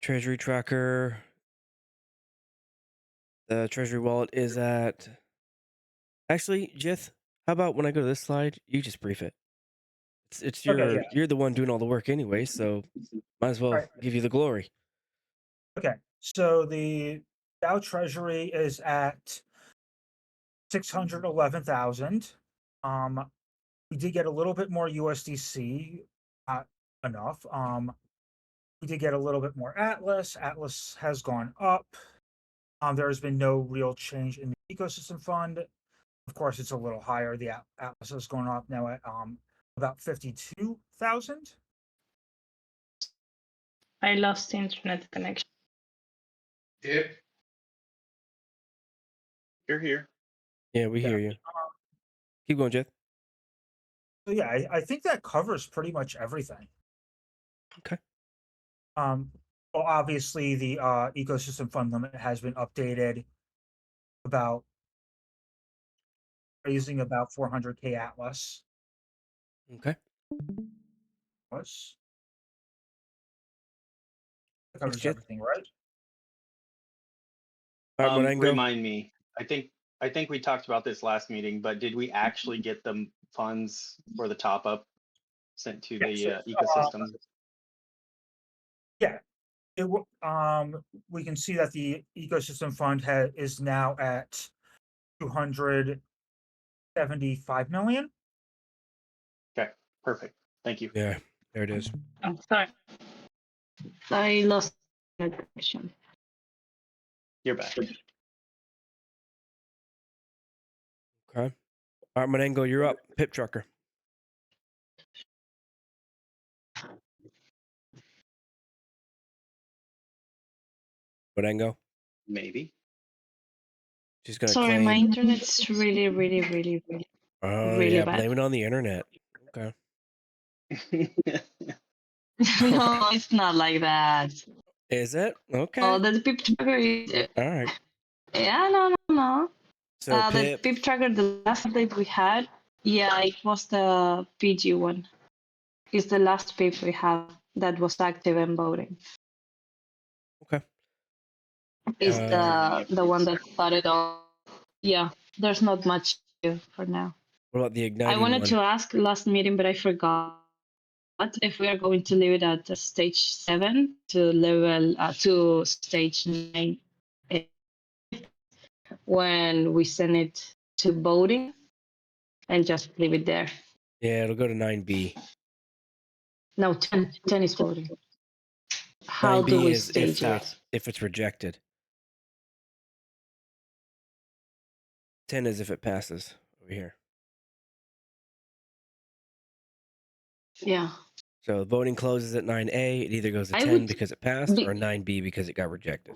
Treasury tracker. The Treasury wallet is at... Actually, Jith, how about when I go to this slide, you just brief it. It's Okay, your yeah. you're the one doing all the work anyway, so might as well Right. give you the glory. Okay, so the Dow Treasury is at 611,000. We did get a little bit more USDC, not enough. We did get a little bit more Atlas. Atlas has gone up. There has been no real change in the ecosystem fund. Of course, it's a little higher. The Atlas has gone up now at about 52,000. I lost internet connection. Yep. You're here. Yeah, we hear you. Keep going, Jith. So yeah, I think that covers pretty much everything. Okay. Well, obviously the ecosystem fund limit has been updated about raising about 400K Atlas. Okay. Was that covers Jith. everything, right? All right, Marengo. Remind me. I think we talked about this last meeting, but did we actually get the funds for the top up sent to the ecosystem? Yeah. We can see that the ecosystem fund is now at 275 million. Okay, perfect. Thank you. Yeah, there it is. I'm sorry. I lost internet connection. You're back. Okay. All right, Marengo, you're up. Pip trucker. Marengo. Maybe. She's gonna Sorry, claim. my internet's really Oh really yeah, bad. blame it on the internet. Okay. No, it's not like that. Is it? Okay. Oh, the pip tracker is. All right. Yeah, no. So The Pip. pip tracker, the last update we had, yeah, it was the PG one. It's the last pip we have that was active and voting. Okay. Is Uh, the one that started off. Yeah, there's not much for now. What about the igniting I wanted one? to ask last meeting, but I forgot if we are going to leave it at stage 7 to level to stage 9 when we send it to voting and just leave it there. Yeah, it'll go to 9B. No, 10 is voting. How 9B do we is stage it? if it's rejected. 10 is if it passes over here. Yeah. So voting closes at 9A. It either goes to I 10 would because it passed be- or 9B because it got rejected.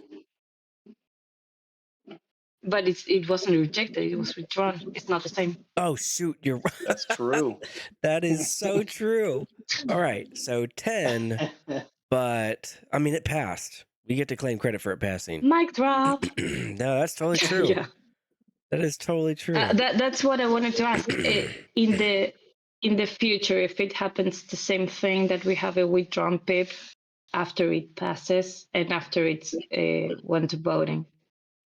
But it wasn't rejected, it was withdrawn. It's not the same. Oh, shoot. You're That's true. That is so true. All right. So 10, but I mean, it passed. We get to claim credit for it passing. Mic drop. No, that's totally true. Yeah. That is totally true. That's what I wanted to ask. In the future, if it happens the same thing that we have a withdrawn pip after it passes and after it's went to voting,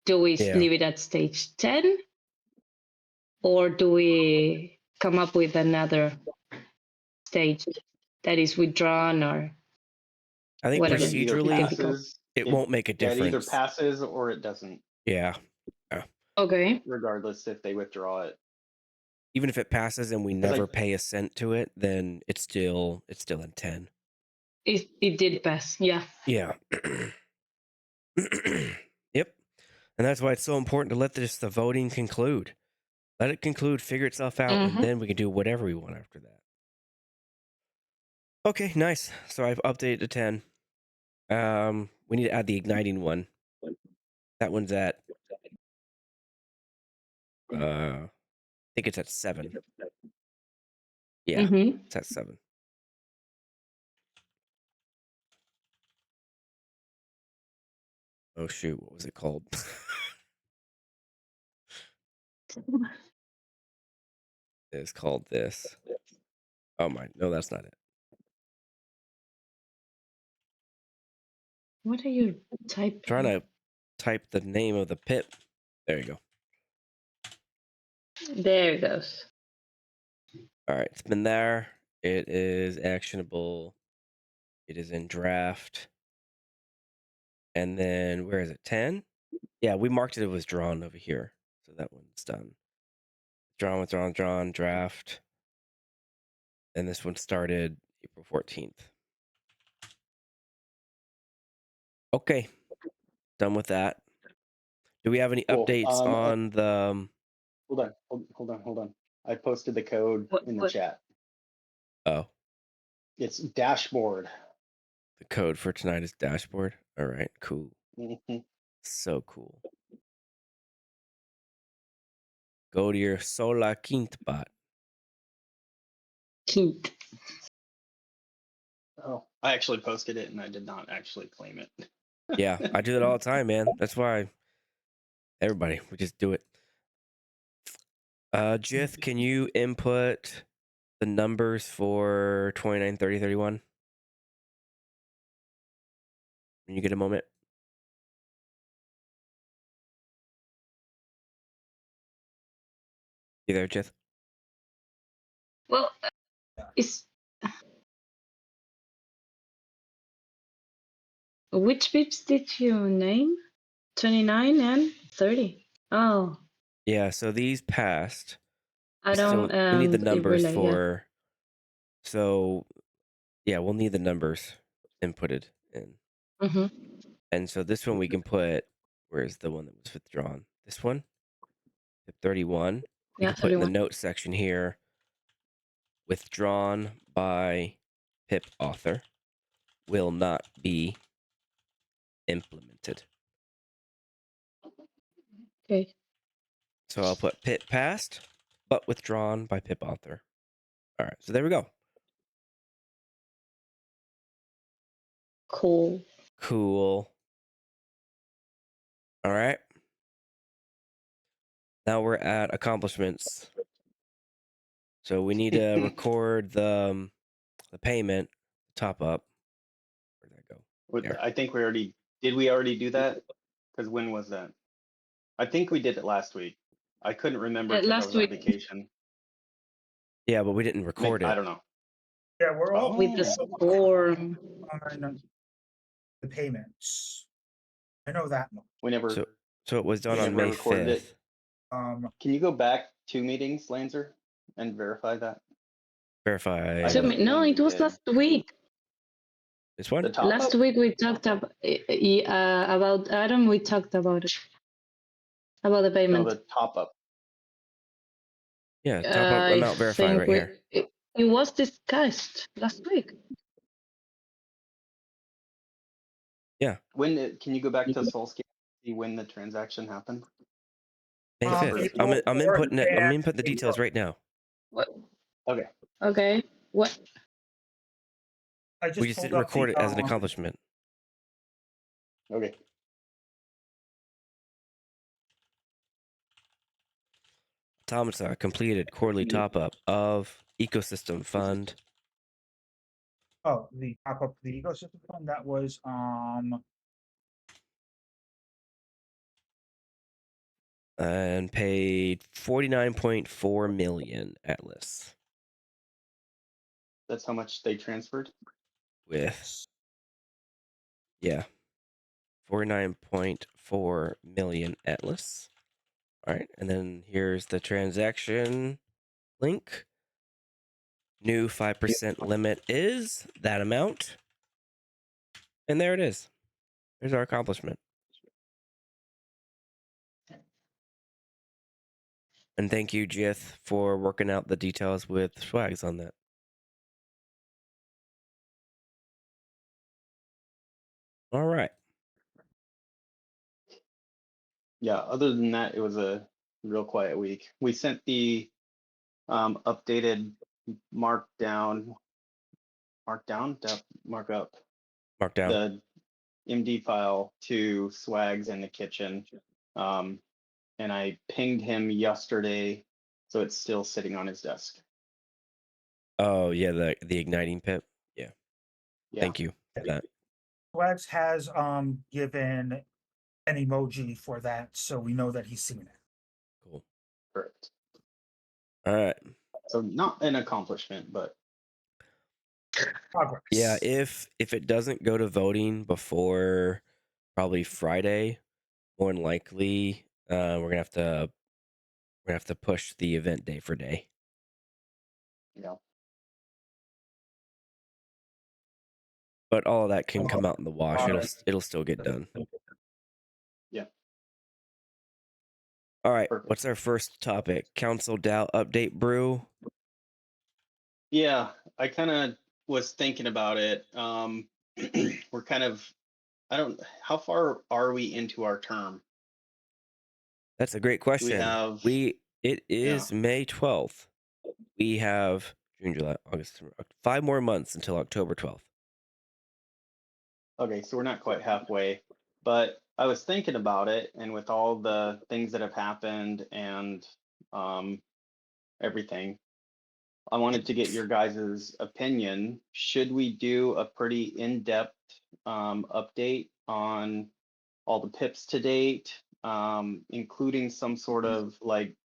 do we Yeah. leave it at stage 10 or do we come up with another stage that is withdrawn or I think whatever? It either procedurally, passes, it won't make a yeah, it either difference. passes or it doesn't, Yeah. Okay. regardless if they withdraw it. Even if it passes and we It's like- never pay a cent to it, then it's still in 10. It did pass. Yeah. Yeah. Yep. And that's why it's so important to let the voting conclude. Let it conclude, figure itself out, and then we can do whatever we want after that. Okay, nice. So I've updated to 10. We need to add the igniting one. That one's at I think it's at 7. Yeah, it's at 7. Oh shoot, what was it called? It's called this. Oh my, no, that's not it. What are you typing? Trying to type the name of the pip. There you go. There it goes. All right, it's been there. It is actionable. It is in draft. And then where is it? 10? Yeah, we marked it was drawn over here. So that one's done. Drawn, draft. And this one started April 14th. Okay, done with that. Do we have any Cool. updates on the... Hold on. I posted the code in the chat. Oh, It's dashboard. the code for tonight is dashboard. All right, cool. Mhm. So cool. Go to your Sola Quint bot. Kint. Oh, I actually posted it and I did not actually claim it. Yeah, I do that all the time, man. That's why everybody, we just do it. Jith, can you input the numbers for 29, 30, 31? When you get a moment. You there, Jith? Well, it's which pips did you name? 29 and 30. Oh, Yeah, so these passed. I We don't. need the It numbers relay, for... So, yeah, we'll need the numbers inputted in. Yeah. Mm-hmm. And so this one we can put... Where's the one that was withdrawn? This one? 31. We Yeah, can put in the 31. notes section here, withdrawn by pip author, will not be implemented. Okay. So I'll put pip passed, but withdrawn by pip author. All right, so there we go. Cool. Cool. All right. Now we're at accomplishments. So we need to record the payment top up. Where'd that go? There. I think did we already do that? Because when was that? I think we did it last week. I couldn't remember because I Last was on week vacation. Yeah, but we didn't record I it. don't know. Yeah, we're all with the Oh. storm. on the payments. I know that much. Whenever So it was done We on never May recorded it. 5th. Can you go back 2 meetings, Lancer, and verify that? Verify. I have a No, feeling it we was did. last week. This one? The top Last up? week we talked about Adam. We talked about it. About the No, payment. the top up. Yeah, top up amount verified right here. It was discussed last week. Yeah. Can you go back to Soulscape and see when the transaction happened? May Um, 5th. April I'm 4th inputting it. I'm and inputting the details right now. What? Okay. Okay. What? I just We just pulled didn't up record the, it as an accomplishment. Okay. Automata completed quarterly top up of ecosystem fund the top up the ecosystem fund. That was and paid 49.4 million Atlas That's how much they transferred? with 49.4 million Atlas. All right, and then here's the transaction link. New 5% limit is that amount. And there it is. There's our accomplishment. And thank you, Jith, for working out the details with Swags on that. All right. Yeah, other than that, it was a real quiet week. We sent the updated markup, Markdown. the MD file to Swags in the kitchen. And I pinged him yesterday, so it's still sitting on his desk. Oh, yeah, the igniting pip. Yeah. Yeah. Thank you for that. Flex has given an emoji for that, so we know that he's seen it. Cool. Correct. All right. So not an accomplishment, but Progress. Yeah, if it doesn't go to voting before probably Friday, more than likely, we're gonna have to push the event day for day. yeah. But all of that can come out in the wash. It'll still get done. Yeah. All right. Perfect. What's our first topic? Council DAO update, Brew. Yeah, I kind of was thinking about it. We're kind of, how far are we into our term? That's a great We question. have, It yeah, is May 12th. We have June, July, August, September, 5 more months until October 12th. okay, so we're not quite halfway, but I was thinking about it, and with all the things that have happened and everything, I wanted to get your guys' opinion. Should we do a pretty in-depth update on all the pips to date, including some sort of like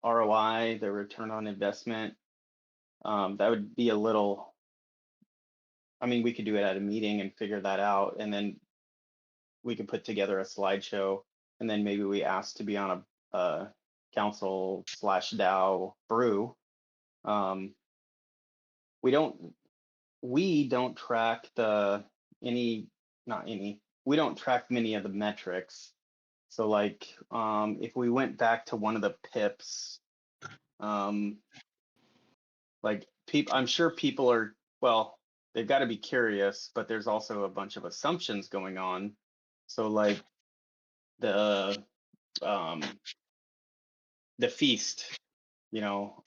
ROI, the return on investment? That would be a little, I mean, we could do it at a meeting and figure that out, and then we could put together a slideshow, and then maybe we ask to be on a council slash DAO brew. Um, we don't we don't track the any not any we don't track many of the metrics. So like if we went back to one of the pips, um, like people, I'm sure people are, well, they've got to be curious, but there's also a bunch of assumptions going on. So like the um the feast, you know,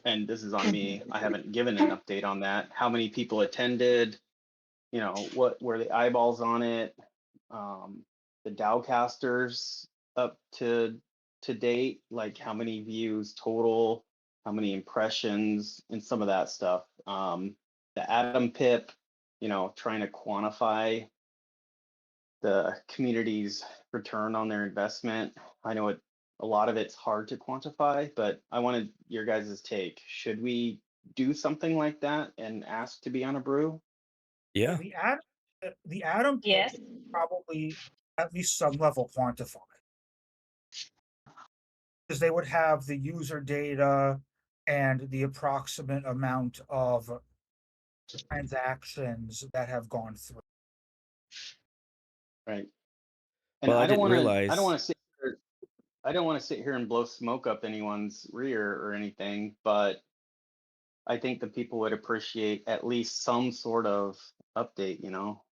and this is on me. I haven't given an update on that. How many people attended? You know, what were the eyeballs on it? The Dowcasters up to date, like how many views total, how many impressions, and some of that stuff. The Atom Pip, you know, trying to quantify the community's return on their investment. I know a lot of it's hard to quantify, but I wanted your guys' take. Should we do something like that and ask to be on a brew? Yeah. The Atom Pit Yes. is probably at least some level quantified, because they would have the user data and the approximate amount of transactions that have gone through. Right. And Well, I I don't didn't want to, I don't realize. want to sit here, I don't want to sit here and blow smoke up anyone's rear or anything, but I think the people would appreciate at least some sort of update, you know?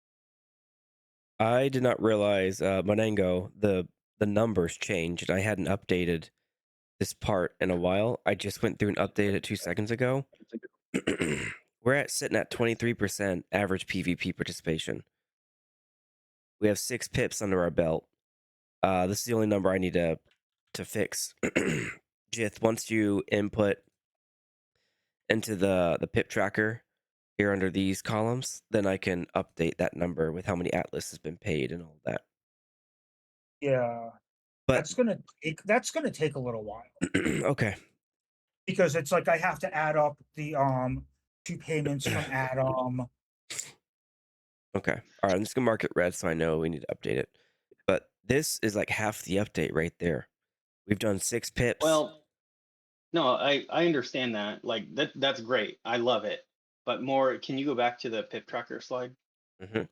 I did not realize, Monengo, the numbers changed. I hadn't updated this part in a while. I just went through and updated it 2 seconds ago. We're sitting at 23% average PvP participation. We have 6 pips under our belt. This is the only number I need to fix. Jith, once you input into the pip tracker here under these columns, then I can update that number with how many Atlas has been paid and all that. Yeah, But that's gonna take a little while, okay. because it's like I have to add up the 2 payments from Atom. Okay. All right. I'm just gonna mark it red so I know we need to update it. But this is like half the update right there. We've done 6 pips. Well, no, I understand that. Like that's great. I love it. But more, can you go back to the pip tracker slide? Mm-hmm. This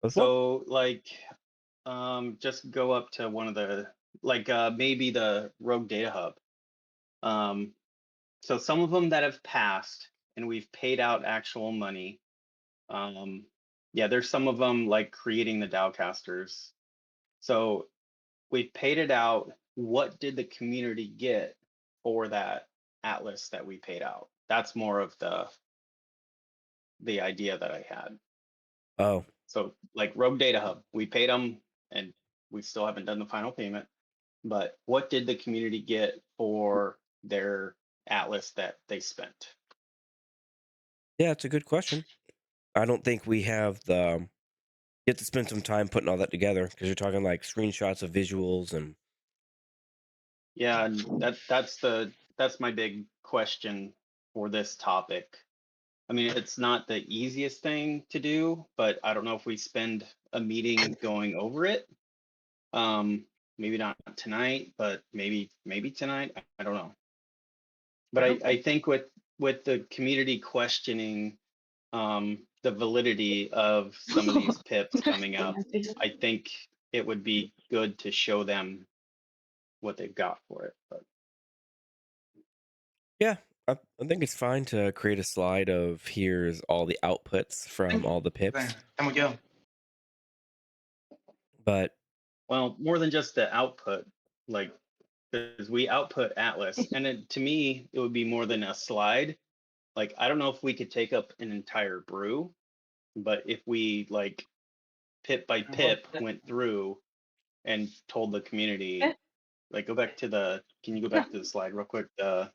one? So like just go up to one of the like maybe the Rogue Data Hub. So some of them that have passed and we've paid out actual money. Yeah, there's some of them like creating the Dowcasters. So we've paid it out. What did the community get for that Atlas that we paid out? That's more of the idea that I had. Oh. So like Rogue Data Hub, we paid them and we still haven't done the final payment. But what did the community get for their Atlas that they spent? Yeah, it's a good question. I don't think we have get to spend some time putting all that together because you're talking like screenshots of visuals and Yeah, and that's my big question for this topic. I mean, it's not the easiest thing to do, but I don't know if we spend a meeting going over it. Maybe not tonight, but maybe tonight. I don't know. But I think with the community questioning the validity of some of these pips coming up, I think it would be good to show them what they've got for it. But yeah, I think it's fine to create a slide of here's all the outputs from all the pips. But well, more than just the output, like because we output Atlas, and to me, it would be more than a slide. Like I don't know if we could take up an entire brew, but if we like pip by pip went through and told the community, like go back to the, can you go back to the slide real quick, the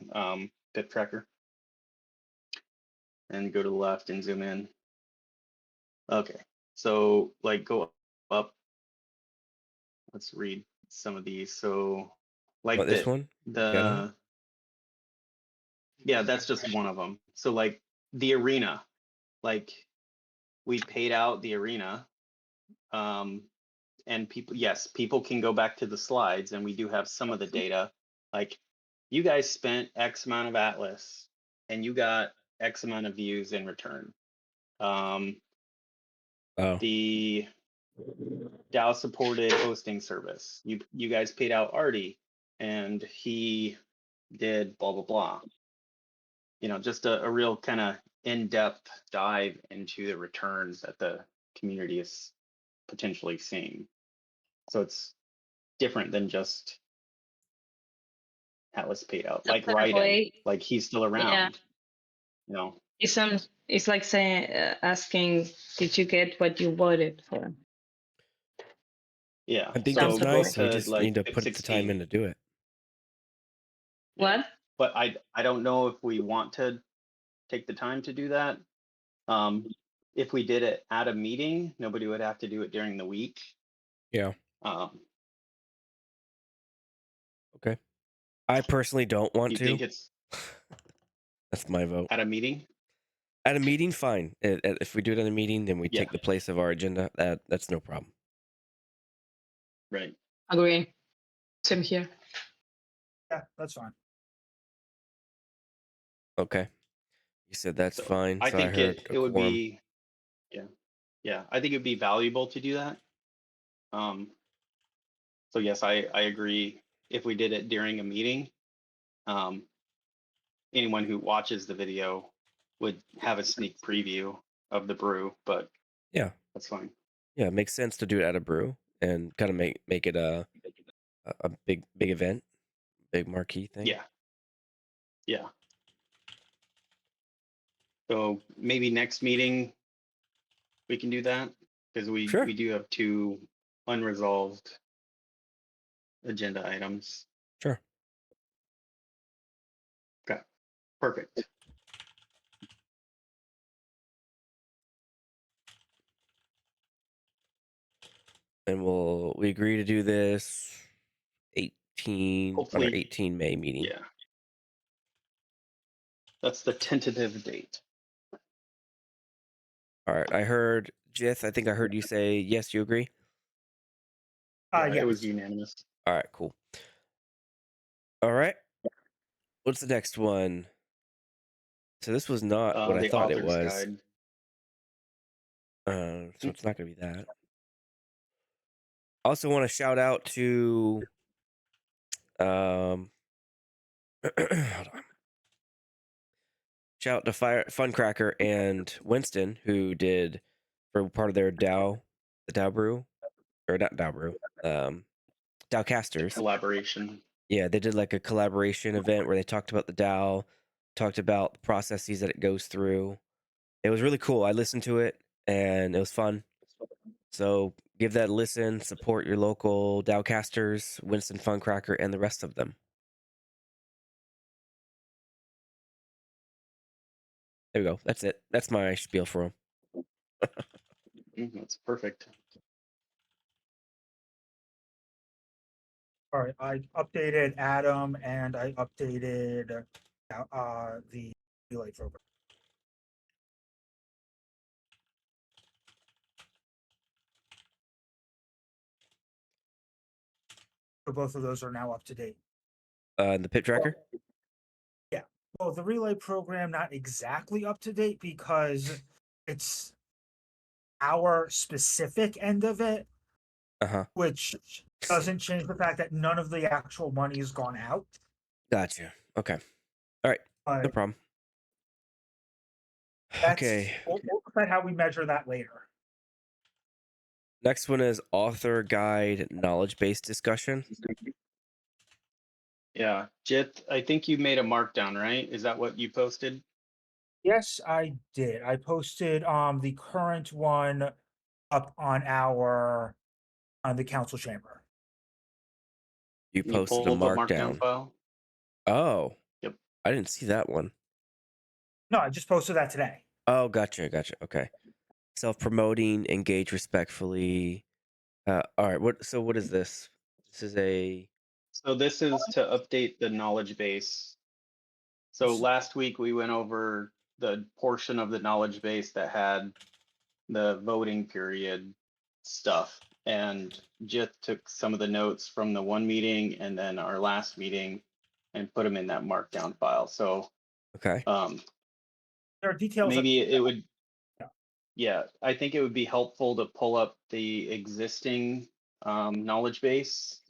pip tracker, and go to the left and zoom in. Okay, so like go up. Let's read some of these. So like this one? the yeah, that's just one of them. So like the arena, like we paid out the arena, and people, yes, people can go back to the slides, and we do have some of the data. Like you guys spent X amount of Atlas, and you got X amount of views in return. Oh, The DAO supported hosting service. You guys paid out Artie, and he did blah blah blah. You know, just a real kind of in-depth dive into the returns that the community is potentially seeing. So it's different than just Atlas paid out, like Raiden, like he's still Yeah. around. You know, It's like saying, asking, did you get what you voted for? yeah. I think So that's go nice. We to just like need to pip put the time 16. in to do it. What? But I don't know if we want to take the time to do that. If we did it at a meeting, nobody would have to do it during the week. Yeah. Um, Okay. I personally don't want you to. think it's That's my vote. at a meeting? At a meeting, fine. If we do it at a meeting, then we Yeah. take the place of our agenda. That's no problem. Right. Agree. Same here. Yeah, that's fine. Okay. You said that's So fine. I So I think heard it would quorum. be, yeah. I think it'd be valuable to do that. So yes, I agree. If we did it during a meeting, anyone who watches the video would have a sneak preview of the brew, but Yeah. that's fine. Yeah, it makes sense to do it at a brew and kind of make it a big event, big marquee thing. Yeah. Yeah. So maybe next meeting we can do that because we Sure. do have 2 unresolved agenda items. Sure. Okay. Perfect. And we agree to do this 18 on our Hopefully, 18 May meeting. yeah. That's the tentative date. All right. I heard Jith. I think I heard you say yes. You agree? Yeah, Yes. it was unanimous. All right. Cool. All right. What's the next one? So this was not what I The thought it author's was. guide. So it's not going to be that. Also want to shout out to hold on. Shout out to Funcracker and Winston who did for part of their DAO, the DAO brew, or not DAO brew, DAO casters. Collaboration. Yeah, they did like a collaboration event where they talked about the DAO, talked about the processes that it goes through. It was really cool. I listened to it and it was fun. So give that a listen. Support your local DAO casters, Winston Funcracker, and the rest of them. There we go. That's it. That's my spiel for them. That's perfect. All right, I updated Adam and I updated the relay program. So both of those are now up to date. The pit tracker. Yeah. Well, the relay program not exactly up to date because it's our specific end of it, Uh-huh. which doesn't change the fact that none of the actual money has gone out. Gotcha. Okay. All right. No But problem. that's Okay. we'll look at how we measure that later. Next one is author guide knowledge base discussion. Yeah, Jit, I think you made a markdown, right? Is that what you posted? Yes, I did. I posted the current one up on the council chamber. You Can you posted a pull the markdown markdown. file? Oh. Yep. I didn't see that one. No, I just posted that today. Oh, gotcha. Okay. Self-promoting, engage respectfully. All right. What is this? This is a So this is to update the knowledge base. So last week we went over the portion of the knowledge base that had the voting period stuff. And Jit took some of the notes from the one meeting and then our last meeting and put them in that markdown file. So okay. There are details. maybe it would, Yeah. yeah, I think it would be helpful to pull up the existing knowledge base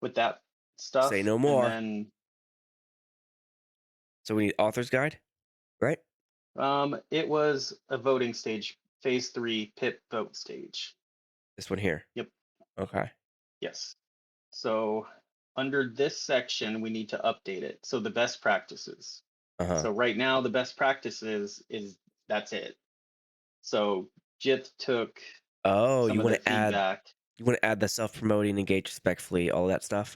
with that stuff. Say no more. And then So we need author's guide, right? it was a voting stage, phase 3 PIP vote stage. This one here. Yep. Okay. Yes. So under this section, we need to update it. So the best practices. Uh-huh. So right now, the best practices is that's it. So Jit took Oh, some you of the want to add feedback. the self-promoting, engage respectfully, all that stuff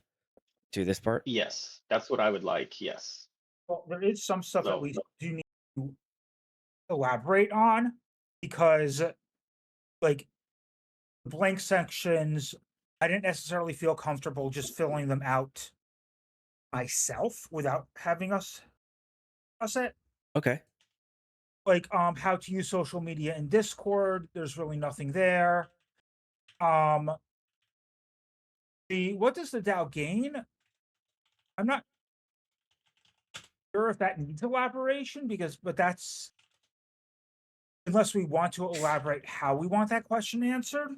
to this part? Yes, that's what I would like. Yes. Well, there is some stuff that So we do need to elaborate on because, like, blank sections, I didn't necessarily feel comfortable just filling them out myself without having us it. Okay. Like, how to use social media in Discord. There's really nothing there. What does the DAO gain? I'm not sure if that needs elaboration but that's unless we want to elaborate how we want that question answered.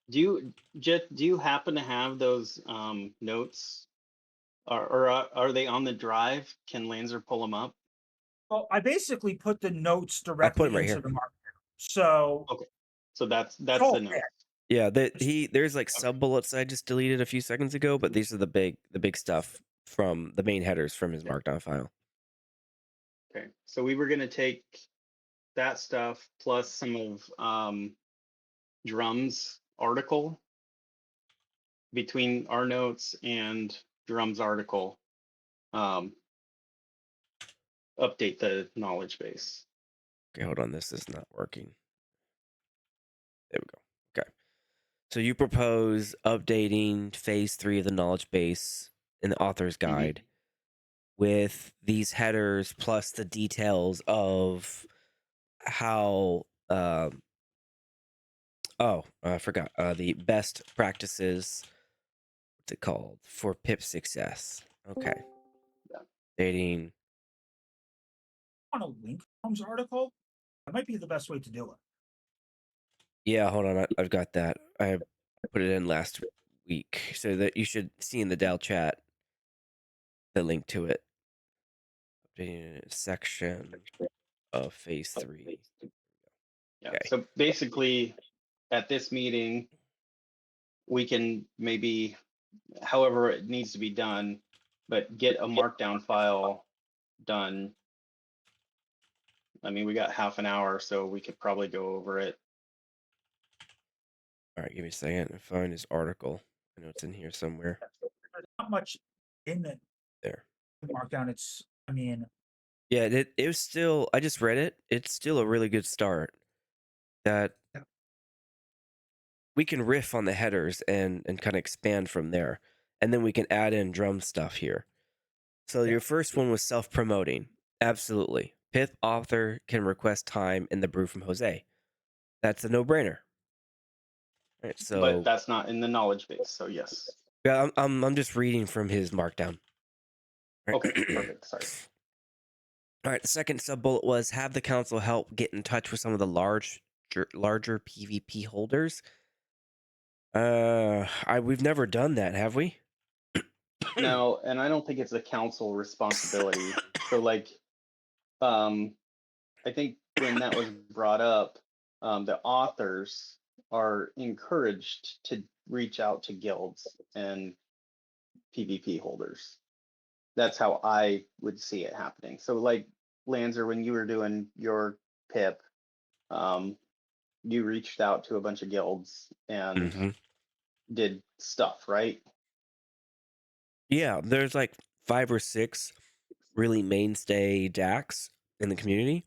Jit, do you happen to have those notes? Or are they on the drive? Can Lanzer pull them up? Well, I basically put the notes I put directly them right into here. the markdown. So Okay. So that's all the notes. there. Yeah, there's like Okay. sub bullets I just deleted a few seconds ago, but these are the big stuff from the main headers from his markdown file. Okay. So we were gonna take that stuff plus some of Drum's article between our notes and Drum's article. Update the knowledge base. Okay, hold on. This is not working. There we go. Okay. So you propose updating phase 3 of the knowledge base in the author's guide with these headers plus the details of how I forgot the best practices. What's it called for PIP success? Okay. Yeah. Dating. On a link Tom's article, that might be the best way to do it. Yeah, hold on. I've got that. I put it in last week, so that you should see in the DAO chat the link to it. Updating section of phase 3. Yeah. Okay. So basically, at this meeting, we can maybe, however it needs to be done, but get a markdown file done. I mean, we got half an hour, so we could probably go over it. All right, give me a second to find his article. I know it's in here somewhere. There's not much in it. There. Markdown. Yeah, it was still. I just read it. It's still a really good start. That we can riff on the headers and kind of expand from there, and then we can add in drum stuff here. So Yeah. your first one was self-promoting. Absolutely. Pith author can request time in the brew from Jose. That's a no-brainer. All right, But so that's not in the knowledge base. So yes. yeah, I'm just reading from his markdown. All Okay, right. perfect. Sorry. All right, the second sub bullet was have the council help get in touch with some of the larger PvP holders. We've never done that, have we? No, and I don't think it's a council responsibility. So like, I think when that was brought up, the authors are encouraged to reach out to guilds and PvP holders. That's how I would see it happening. So like Lanzer, when you were doing your pip, you reached out to a bunch of guilds and Mm-hmm. did stuff, right? Yeah, there's like 5 or 6 really mainstay DACs in the community.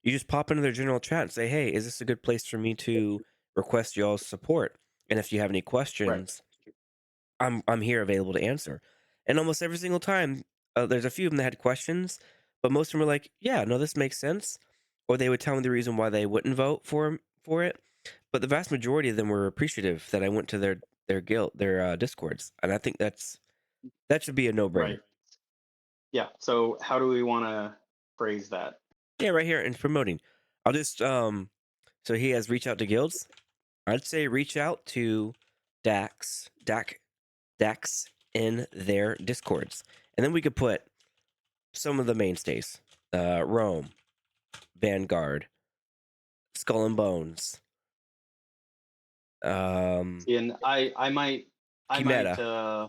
You just pop into their general chat and say, "Hey, is this a good place for me to request y'all's support? And if you have any Right. questions, I'm here available to answer." And almost every single time, there's a few of them that had questions, but most of them were like, "Yeah, no, this makes sense," or they would tell me the reason why they wouldn't vote for it. But the vast majority of them were appreciative that I went to their discords, and I think that should be a no Right. brainer. Yeah. So how do we want to phrase that? Yeah, right here in promoting. I'll just so he has reach out to guilds. I'd say reach out to DACs in their discords. And then we could put some of the mainstays. Rome, Vanguard, Skull and Bones, um, And I might I might Chimera. uh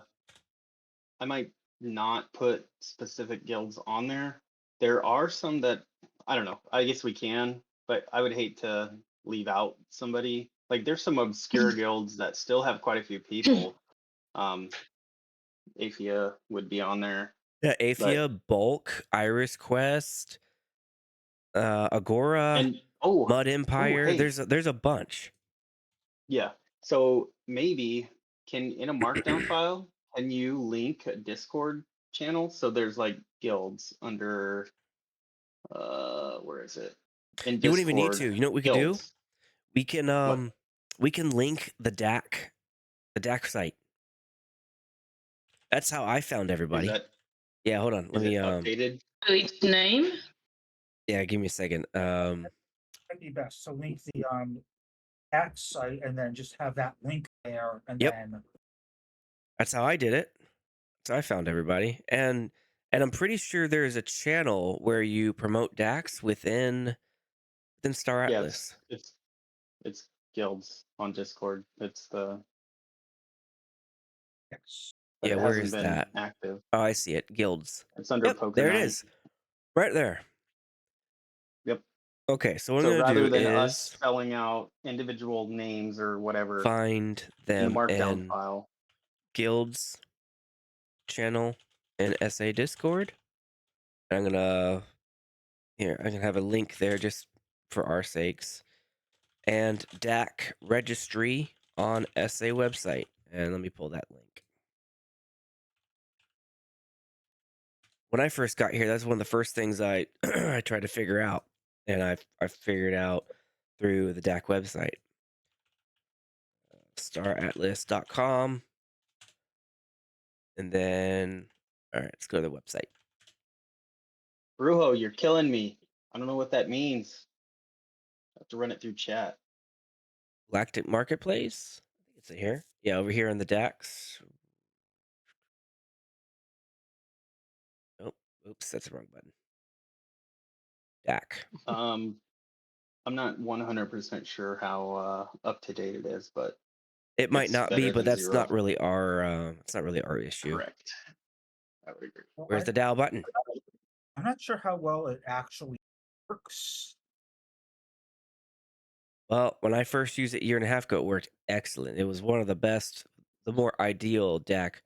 I might not put specific guilds on there. There are some that I don't know. I guess we can, but I would hate to leave out somebody. Like there's some obscure guilds that still have quite a few people. Um, Aphia would be on there, Yeah, but Aphia, Bulk, Iris Quest, Agora, and Mud oh Empire. hey, There's a bunch. yeah. So maybe can in a markdown file, can you link a Discord channel? So there's like guilds under where is it? In You wouldn't even need Discord, to. You know what we could do? guilds. We can What link the DAC site. That's how I found is everybody. that? Yeah, hold on. Let Is me it updated? So its name? yeah, give me a second. That'd be best. So link the that site and then just have that link there and Yep. then That's how I did it. So I found everybody. And I'm pretty sure there is a channel where you promote DAX within Star Yeah, Atlas. it's guilds on Discord. It's the yes. but Yeah, it where hasn't is been that? active. Oh, I see it. Guilds. It's under Yep, Poker there it Night. is. Right there. Yep. Okay, so what I'm So gonna rather do than us is spelling out individual names or whatever find in the them markdown in file. Guilds channel in SA Discord. I'm gonna I can have a link there just for our sakes. And DAC registry on SA website. And let me pull that link. When I first got here, that's one of the first things I I tried to figure out. And I figured out through the DAC website. Staratlas.com. And then all right, let's go to the website. Brujo, you're killing me. I don't know what that means. I have to run it through chat. Galactic Marketplace. I think it's in here. Yeah, over here in the DAX. Oh, oops, that's the wrong button. DAC. I'm not 100% sure how up to date it is, but It might it's not be, better but than that's not zero. really our it's not really our issue. Correct. I would agree. Well, Where's the DAO button? I'm not sure how well it actually works. Well, when I first used it a year and a half ago, it worked excellent. It was one of the best, the more ideal DAC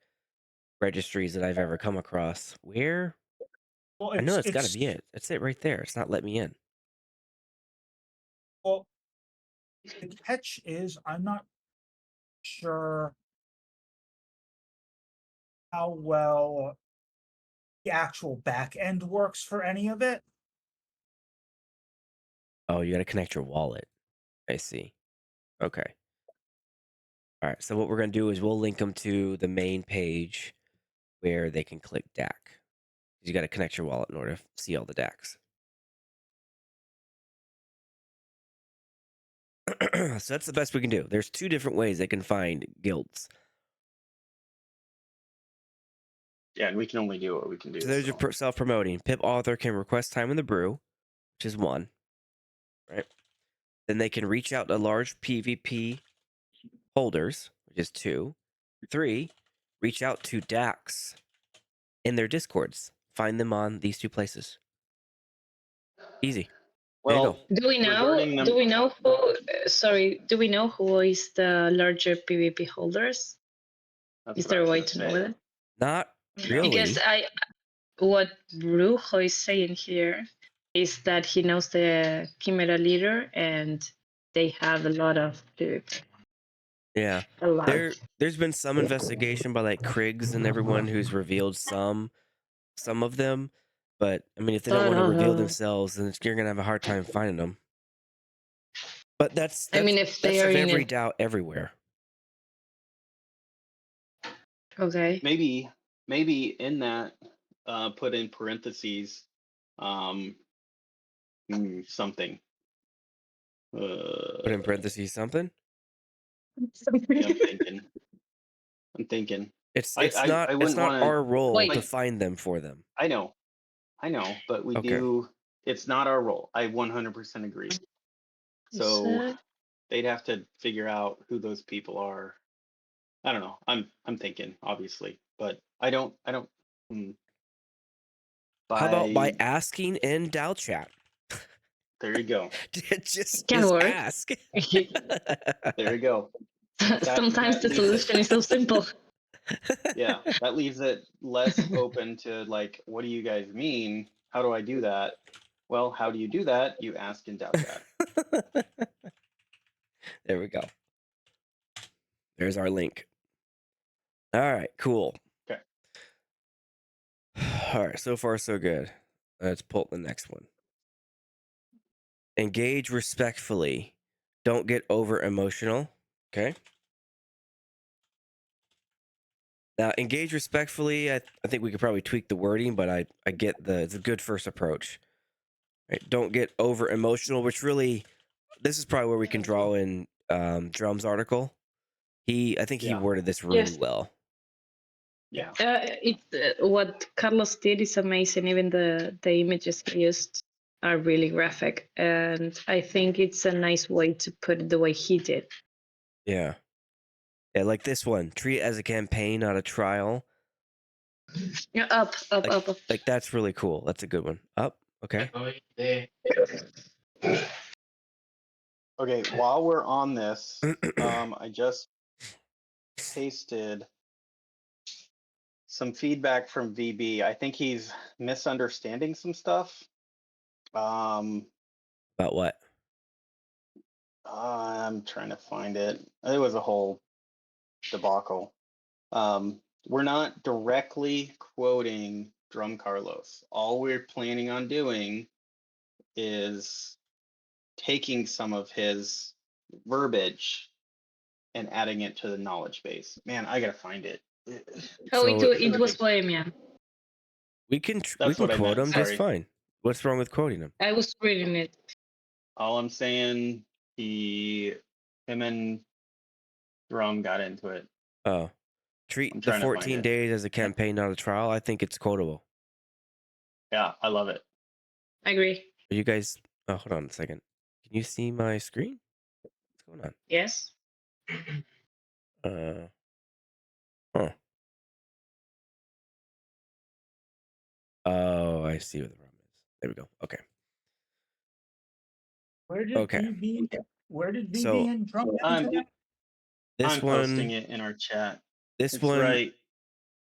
registries that I've ever come across. Where? Well, I know it's that's got to it's be it. That's it right there. It's not letting me in. well, the catch is I'm not sure how well the actual back end works for any of it. Oh, you got to connect your wallet. I see. Okay. All right. So what we're going to do is we'll link them to the main page where they can click DAC. You got to connect your wallet in order to see all the DACs. So that's the best we can do. There's two different ways they can find guilds. Yeah, and we can only do what we can do. So there's your self-promoting. Pip author can request time in the brew, which is 1. Right. Then they can reach out to large PvP holders, which is 2. 3, reach out to DACs in their discords. Find them on these 2 places. Easy. There you go. Well, Do we know? regarding them- Do we know who? Sorry. Do we know who is the larger PvP holders? that's Is what I there a was way gonna to know say. that? Not really. Because what Brujo is saying here is that he knows the Chimera leader and they have a lot of PvP. Yeah. A lot. There's been some investigation by like Kriggs and everyone who's revealed some of them, but I mean if they don't want to reveal themselves, then you're gonna have a hard time finding them. But that's I mean, if they that's are of in every it. DAO everywhere. Okay. Maybe in that, put in parentheses, something. Put in parentheses something. Yeah, I'm thinking. It's I not wouldn't wanna- our role Wait. to find them for them. I know, but we Okay. do. It's not our role. I 100% agree. So they'd have to figure out who those people are. I don't know. I'm thinking, obviously, but I don't. How about by asking in DAO chat? There you go. just Can work. ask. There you go. Sometimes the solution is so simple. Yeah, that leaves it less open to like, what do you guys mean? How do I do that? Well, how do you do that? You ask in DAO chat. There we go. There's our link. All right, cool. Okay. All right, so far so good. Let's pull the next one. Engage respectfully. Don't get over emotional. Okay. Now, engage respectfully. I think we could probably tweak the wording, but I get it's a good first approach. Right? Don't get over emotional, which really, this is probably where we can draw in Drum's article. I think he worded this really well. Yeah. What Carlos did is amazing. Even the images he used are really graphic, and I think it's a nice way to put it the way he did. Yeah. Yeah, like this one. Treat it as a campaign, not a trial. Yeah, up. Like that's really cool. That's a good one. Up. Okay. Okay, while we're on this, I just pasted some feedback from VB. I think he's misunderstanding some stuff. About what? I'm trying to find it. It was a whole debacle. We're not directly quoting Drum Carlos. All we're planning on doing is taking some of his verbiage and adding it to the knowledge base. Man, I gotta find it. It was Bohemian. We can That's what I quote meant, him. That's sorry. fine. What's wrong with quoting him? I was reading it. All I'm saying, him and Drum got into it. Oh, treat I'm the trying to find 14 it. days as a campaign, not a trial. I think it's quotable. Yeah, I love it. I agree. Are you guys? Oh, hold on a second. Can you see my screen? What's going on? Yes. Huh. Oh, I see what the problem is. There we go. Okay. Where did VB So, and Drum get I'm into that? This I'm one, posting it in our chat. This It's one, right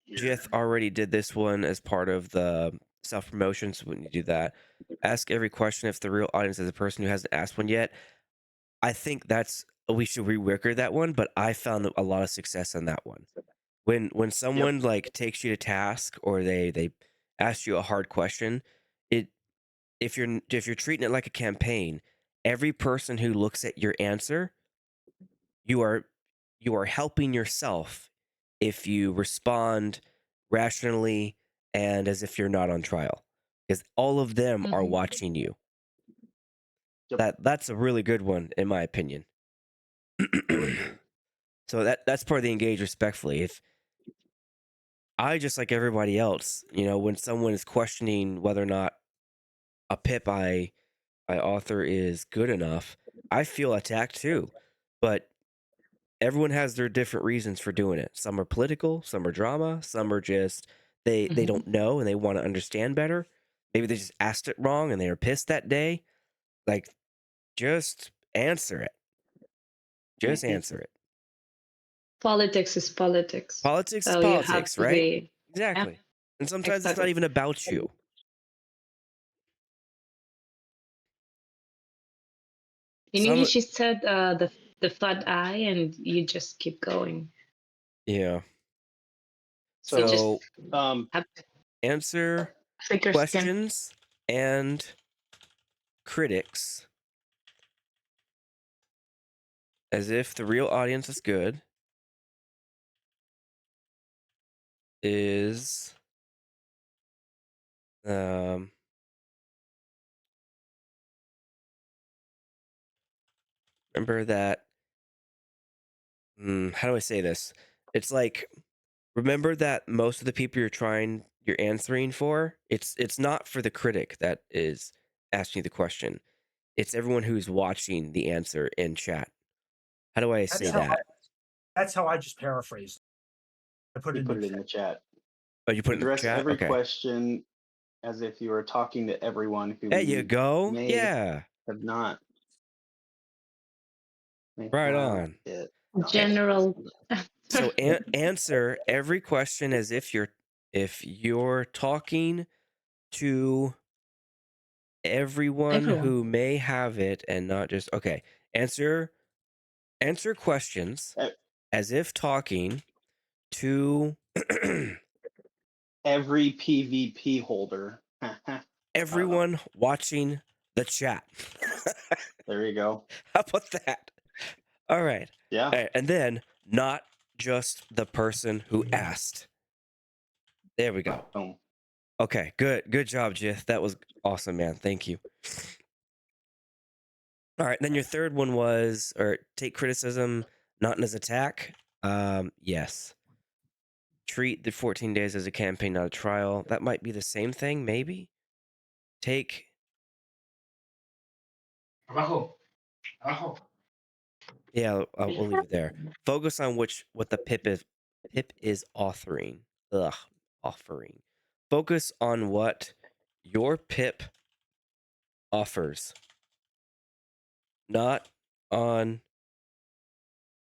here. Jith already did this one as part of the self promotion. So when you do that, ask every question if the real audience is a person who hasn't asked one yet. I think that's we should rework that one, but I found a lot of success on that one. When someone like takes you to task or they ask you a hard question, it if you're treating it like a campaign, every person who looks at your answer, you are helping yourself if you respond rationally and as if you're not on trial, because all of them are Mhm. watching you. Yep. That's a really good one in my opinion. I would agree. So that's part of the engage respectfully. If I, just like everybody else, when someone is questioning whether or not a pip I author is good enough, I feel attacked too. But everyone has their different reasons for doing it. Some are political, some are drama, some are just they Mhm. don't know and they want to understand better. Maybe they just asked it wrong and they were pissed that day. Like, just answer it. Just Mhm. answer it. Politics is politics. Politics is So you have politics, to right? be, yeah, Exactly. And sometimes it's not exactly. even about you. You Some, need, she said, the flat eye, and you just keep going. yeah. You just So have to answer thick your skin. questions and critics as if the real audience is good is remember that how do I say this? It's like, remember that most of the people you're answering for, it's not for the critic that is asking you the question. It's everyone who's watching the answer in chat. How do I That's say how that? that's how I just paraphrased. I put You it in put the it in chat. the chat. Oh, you put it in the Address chat? every Okay. question as if you were talking to everyone who There you go. may Yeah. have not may Right have on. it. General. So answer every question as if you're talking to everyone Everyone. who may have it and not just okay. Answer questions E- as if talking to Every PvP holder. everyone watching the chat. There you go. How about that? All right. Yeah. All right. And then not just the person who asked. There we go. Boom. Okay, good job, Jith. That was awesome, man. Thank you. All right, then your third one was, or take criticism not as attack. Yes. Treat the 14 days as a campaign, not a trial. That might be the same thing, maybe. Take. Abajo. Abajo. Yeah, we'll leave it there. Focus on what the pip is authoring. Offering. Focus on what your pip offers, not on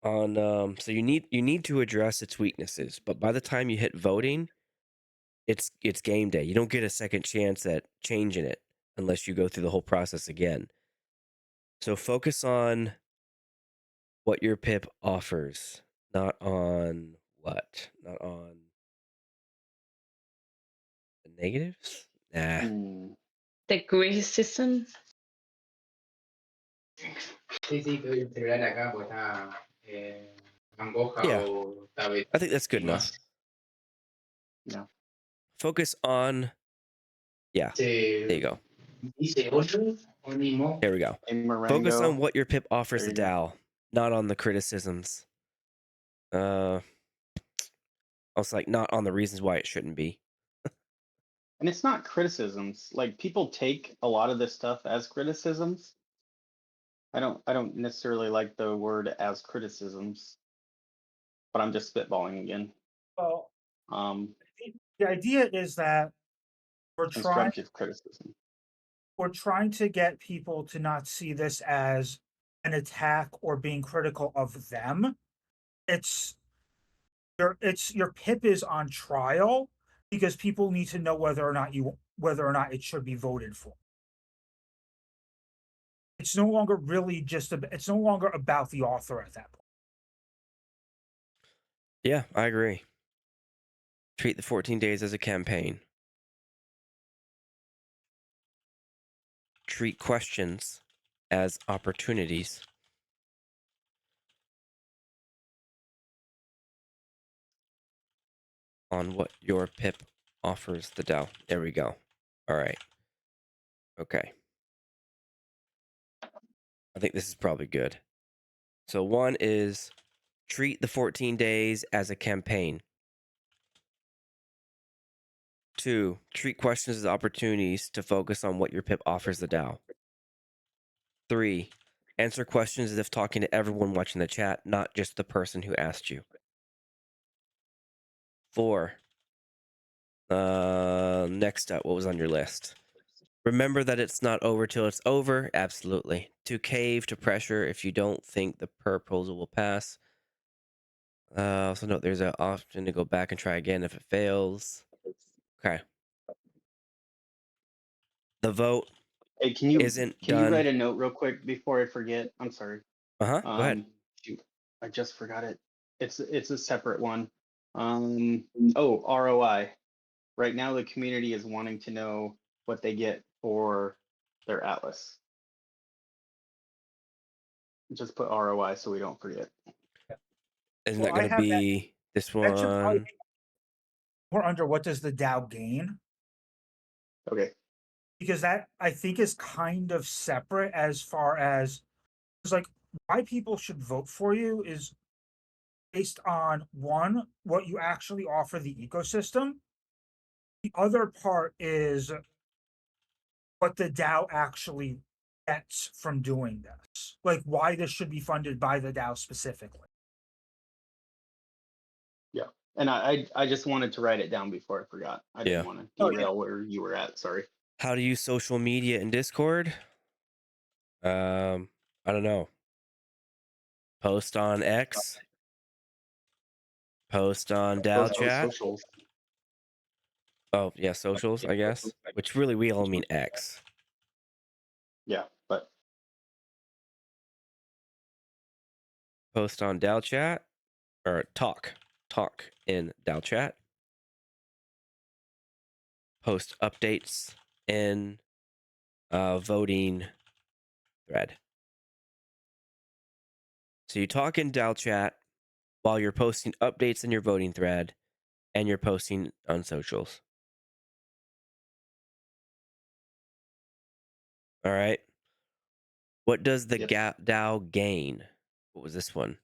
so you need to address its weaknesses, but by the time you hit voting, it's game day. You don't get a second chance at changing it unless you go through the whole process again. So focus on what your pip offers, not on not on the negatives. Nah. The criticism. Sí, sí, pero el celular acá pues está angoja Yeah, o está I think that's good y enough. más. Yeah. Focus on, yeah, there you go. Dice ocho o ni mo. There we go. Hey, Focus on Marengo. what your pip offers There the you go. DAO, not on the criticisms. Also, like, not on the reasons why it shouldn't be. And it's not criticisms. Like, people take a lot of this stuff as criticisms. I don't necessarily like the word as criticisms, but I'm just spitballing again. Well, Um, the idea is that we're trying constructive criticism. to get people to not see this as an attack or being critical of them. It's your pip is on trial because people need to know whether or not it should be voted for. it's no longer really just it's no longer about the author at that point. Yeah, I agree. Treat the 14 days as a campaign. Treat questions as opportunities. On what your pip offers the DAO. There we go. All right. Okay. I think this is probably good. So one is treat the 14 days as a campaign. 2, treat questions as opportunities to focus on what your pip offers the DAO. 3, answer questions as if talking to everyone watching the chat, not just the person who asked you. 4, next up, what was on your list? Remember that it's not over till it's over. Absolutely. To cave to pressure if you don't think the proposal will pass. Also note there's an option to go back and try again if it fails. Okay. The vote Hey, isn't can you write done. a note real quick before I forget? I'm sorry. Go ahead. Shoot, I just forgot it. It's a separate one. Oh, ROI. Right now, the community is wanting to know what they get for their Atlas. Just put ROI so we don't forget. Isn't Well, that I going to have that. be this That should probably one? be more under what does the DAO gain? Okay. Because that I think is kind of separate as far as it's like why people should vote for you is based on one, what you actually offer the ecosystem. The other part is what the DAO actually gets from doing this. Like why this should be funded by the DAO specifically. Yeah. And I just wanted to write it down before I forgot. I didn't Yeah. want to Oh yeah. derail where you were at. Sorry. How to use social media and Discord? I don't know. Post on X. Post on DAO Post on chat. socials. Oh yeah, socials, I guess. Which really we all mean X. Yeah, but Post on DAO chat or talk in DAO chat. Post updates in voting thread. So you talk in DAO chat while you're posting updates in your voting thread and you're posting on socials. All right. What does the yep. DAO gain? What was this one?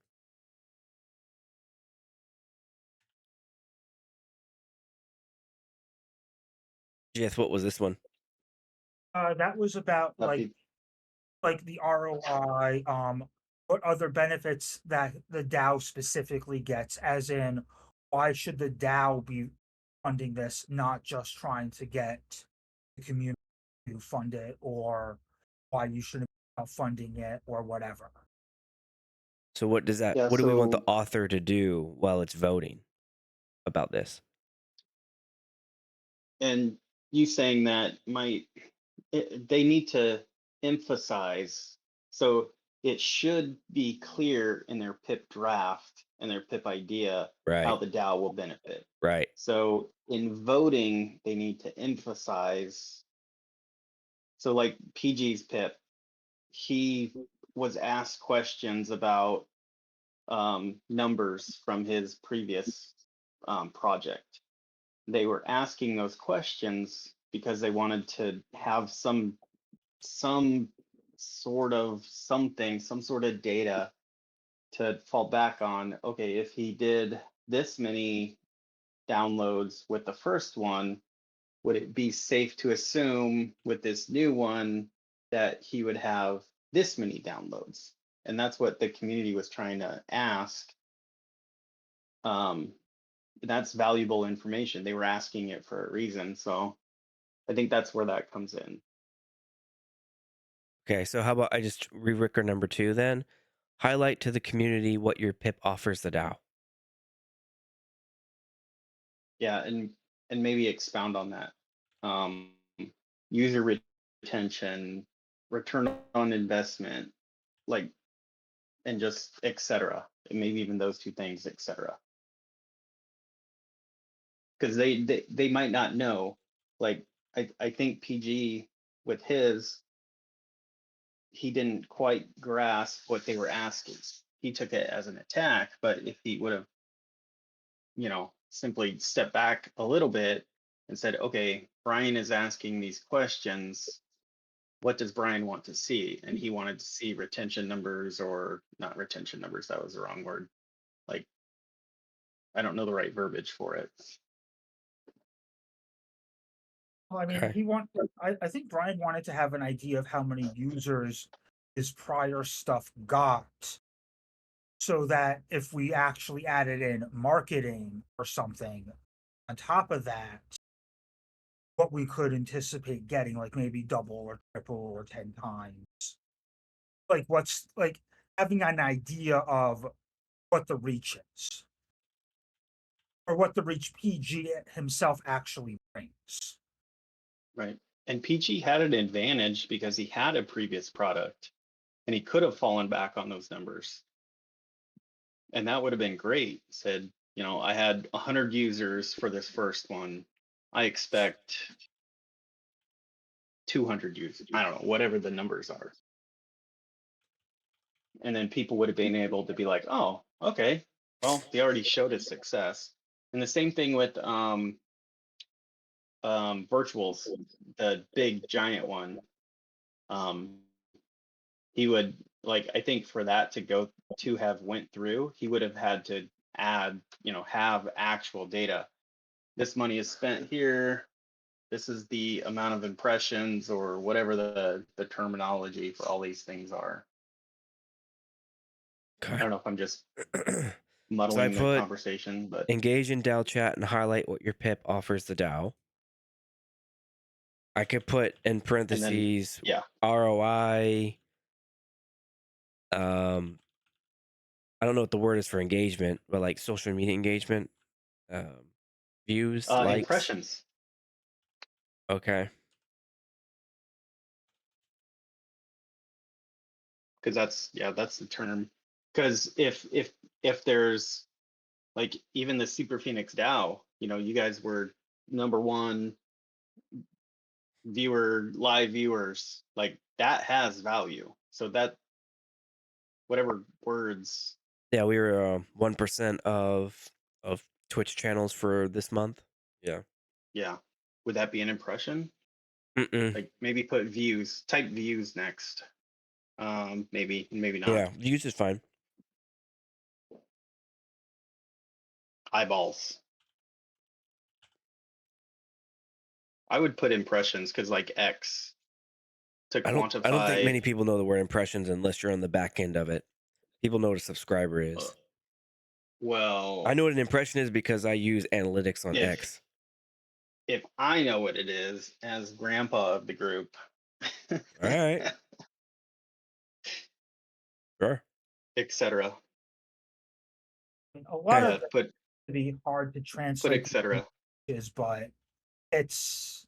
Jith, what was this one? That was about That'd like the ROI, what other benefits that the DAO specifically gets, as in why should the DAO be funding this, not just trying to get the community to fund it, or why you shouldn't be funding it or whatever. So what does that? Yeah, What do we want the so author to do while it's voting about this? and you saying that they need to emphasize, so it should be clear in their PIP draft and their PIP idea how Right. the DAO will benefit. Right. So in voting, they need to emphasize. So like PG's PIP, he was asked questions about numbers from his previous project. They were asking those questions because they wanted to have some sort of some sort of data to fall back on. Okay, if he did this many downloads with the first one, would it be safe to assume with this new one that he would have this many downloads? And that's what the community was trying to ask. That's valuable information. They were asking it for a reason. So I think that's where that comes in. Okay. So how about I just re-ricker number 2 then? Highlight to the community what your PIP offers the DAO. Yeah, and maybe expound on that. User retention, return on investment, like, and just etc. And maybe even those two things, etc. Because they might not know. Like I think PG with his, he didn't quite grasp what they were asking. He took it as an attack, but if he would have, simply stepped back a little bit and said, okay, Brian is asking these questions. What does Brian want to see? And he wanted to see retention numbers, or not retention numbers, that was the wrong word. Like, I don't know the right verbiage for it. Well, I mean, Okay. I think Brian wanted to have an idea of how many users his prior stuff got, so that if we actually added in marketing or something on top of that, what we could anticipate getting, like maybe double or triple or 10 times. Like what's like having an idea of what the reach is, or what the reach PG himself actually brings. Right. And PG had an advantage because he had a previous product and he could have fallen back on those numbers. And that would have been great. Said, I had 100 users for this first one. I expect 200 users. I don't know, whatever the numbers are. And then people would have been able to be like, oh, okay, well, they already showed us success. And the same thing with virtuals, the big giant one. He would, like, I think for that to have went through, he would have had to add, have actual data. This money is spent here. This is the amount of impressions, or whatever the terminology for all these things are. I Okay. don't know if I'm just So I muddling the put conversation, but engage in DAO chat and highlight what your pip offers the DAO. I could put in and then parentheses yeah, ROI. I don't know what the word is for engagement, but like social media engagement, views, likes. impressions. Okay. Because that's the term. Because if there's, like, even the Super Phoenix DAO, you guys were #1 live viewers, like, that has value. So that, whatever words. Yeah, we were 1% of Twitch channels for this month. Yeah. Yeah, would that be an impression? Mm-mm. Like, maybe put views, type views next. Maybe not. Yeah, views is fine. Eyeballs. I would put impressions, because, like, X to I don't think quantify. many people know the word impressions unless you're on the back end of it. People know what a subscriber is. Well, I know what an impression is because I use analytics on if X. if I know what it is as grandpa of the group, All right. Sure. etc. A lot Okay. of it Put would be hard to translate, etc. but it's